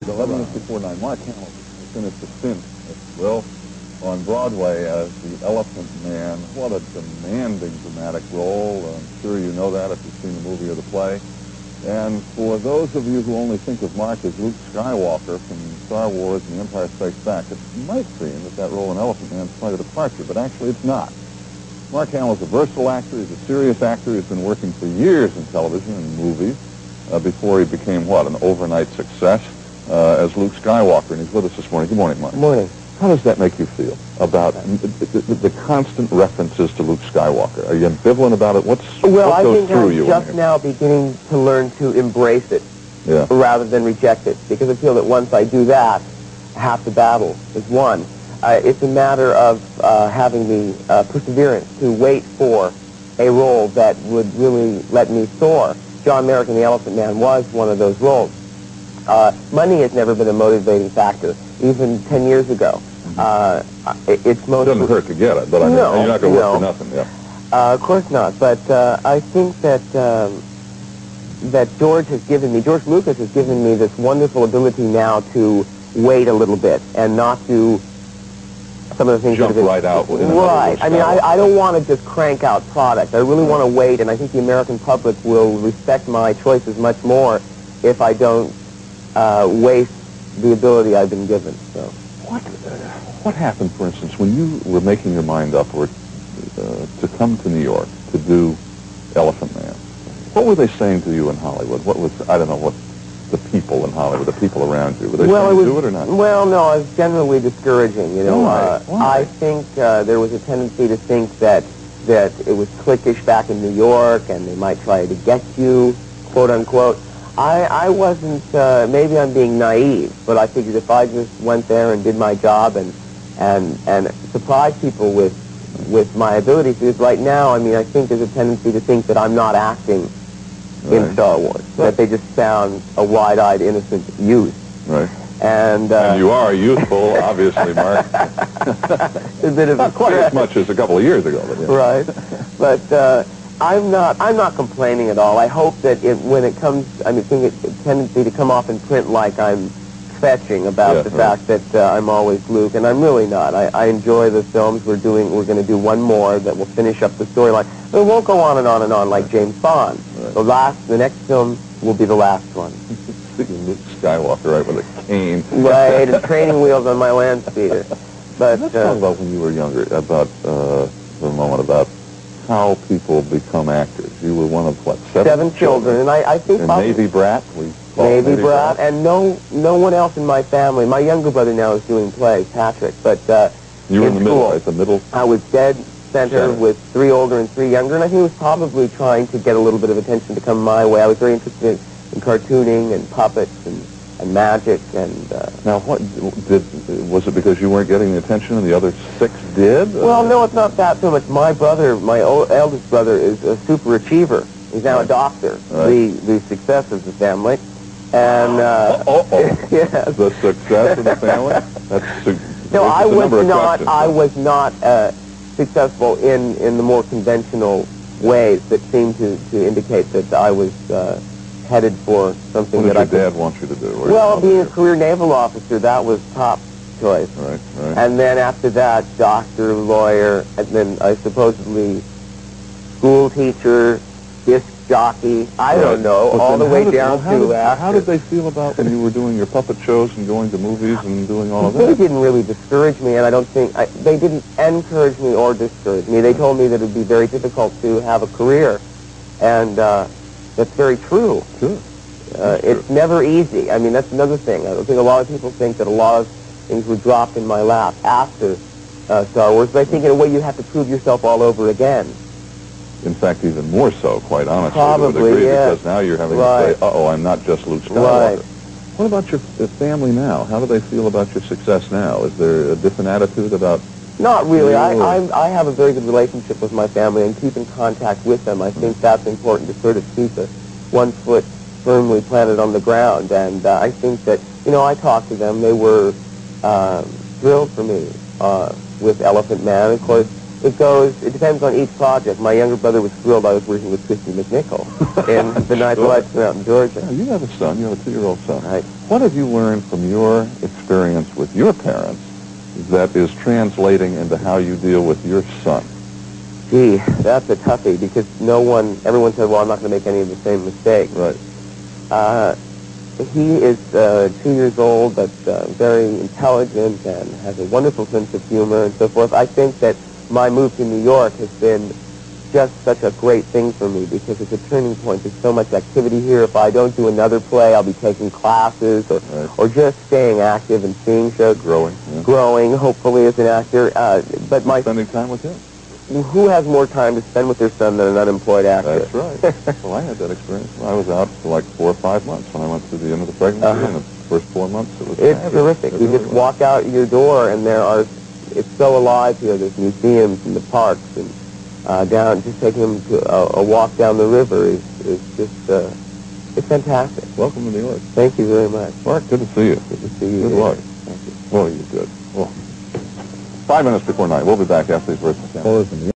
11 minutes before 9, Mark Hamill finished a stint, if you will, on Broadway as the Elephant Man. What a demanding dramatic role. I'm sure you know that if you've seen the movie or the play. And for those of you who only think of Mark as Luke Skywalker from Star Wars and The Empire Strikes Back, it might seem that role in Elephant Man is quite a departure, but actually it's not. Mark Hamill is a versatile actor. He's a serious actor. He's been working for years in television and movies before he became, what, an overnight success as Luke Skywalker. And he's with us this morning. Good morning, Mark. Good morning. How does that make you feel about the constant references to Luke Skywalker? Are you ambivalent about it? What goes through you? Well, I think I'm just now beginning to learn to embrace it rather than reject it, because I feel that once I do that, half the battle is won. It's a matter of having the perseverance to wait for a role that would really let me soar. John Merrick in The Elephant Man was one of those roles. Money has never been a motivating factor, even 10 years ago. It's mostly... It doesn't hurt to get it, but I mean, you're not going to work for nothing, of course not, but I think that that George Lucas has given me this wonderful ability now to wait a little bit and not do some of the things... Jump right out. Right. I mean, I don't want to just crank out product. I really want to wait, and I think the American public will respect my choices much more if I don't waste the ability I've been given. So, what happened, for instance, when you were making your mind up or to come to New York to do Elephant Man? What were they saying to you in Hollywood? What was, I don't know, what the people in Hollywood, the people around you, were they saying to do it or not? Well, no, it was generally discouraging. You know, Why? I think there was a tendency to think that it was cliquish back in New York, and they might try to get you, quote unquote. I wasn't, maybe I'm being naive, but I figured if I just went there and did my job and surprised people with my abilities, because right now, I mean, I think there's a tendency to think that I'm not acting in Star Wars, that they just sound a wide-eyed, innocent youth. Right. And you are youthful, obviously, Mark. A bit of not quite as much as a couple of years ago, but yeah. Right. But I'm not complaining at all. I hope that when it comes, I mean, I think it's a tendency to come off in print like I'm fetching about the fact that I'm always Luke, and I'm really not. I enjoy the films. We're going to do one more that will finish up the storyline. It won't go on and on and on like James Bond. Right. The next film will be the last one. Luke Skywalker, right, with a cane. Right, and training wheels on my land speeder. But let's talk about when you were younger, about for a moment, about how people become actors. You were one of, what, seven children? And I think and Navy brat? Navy brat, and no one else in my family. My younger brother now is doing plays, Patrick, but you were in the middle, right? The middle? I was dead center with 3 older and 3 younger, and I think he was probably trying to get a little bit of attention to come my way. I was very interested in cartooning and puppets and magic, and... Now, was it because you weren't getting the attention and the other 6 did? Well, no, it's not that so much. My brother, my eldest brother, is a super achiever. He's now a doctor, the success of the family. And, yes. The success of the family? No, I was not successful in the more conventional ways that seem to indicate that I was headed for something that What did your dad want you to do? Well, being a career naval officer, that was top choice. Right. And then after that, doctor, lawyer, and then I supposedly school teacher, disc jockey, I don't know, all the way down to actor. How did they feel about when you were doing your puppet shows and going to movies and doing all of that? They didn't really discourage me, and I don't think, they didn't encourage me or discourage me. They told me that it would be very difficult to have a career, and that's very true. Sure. It's never easy. I mean, that's another thing. I think a lot of people think that a lot of things were dropped in my lap after Star Wars, but I think in a way you have to prove yourself all over again. In fact, even more so, quite honestly. Probably, because now you're having to say, uh-oh, I'm not just Luke Skywalker. Right. What about your family now? How do they feel about your success now? Is there a different attitude about... Not really. I have a very good relationship with my family and keep in contact with them. I think that's important to sort of keep one foot firmly planted on the ground. And I think that, you know, I talked to them. They were thrilled for me with Elephant Man. Of course, it depends on each project. My younger brother was thrilled I was working with Christy McNichol in The Night the Lights Went Out in Georgia. You have a son. You have a 2-year-old son. Right. What have you learned from your experience with your parents that is translating into how you deal with your son? Gee, that's a toughie because everyone said, well, I'm not going to make any of the same mistakes. Right. He is 2 years old, but very intelligent and has a wonderful sense of humor and so forth. I think that my move to New York has been just such a great thing for me because it's a turning point. There's so much activity here. If I don't do another play, I'll be taking classes or just staying active and seeing shows. Growing, hopefully, as an actor. But spending time with him. Who has more time to spend with their son than an unemployed actor? That's right. Well, I had that experience. I was out for like 4 or 5 months when I went through the end of the pregnancy, and the first 4 months it was It's terrific. You just walk out your door, and it's so alive here. There's museums and the parks, and just taking him to a walk down the river is just, it's fantastic. Welcome to New York. Thank you very much. Mark, good to see you. Good to see you. Good luck. Thank you. Oh, you're good. Well, 5 minutes before 9. We'll be back after these words from Sam.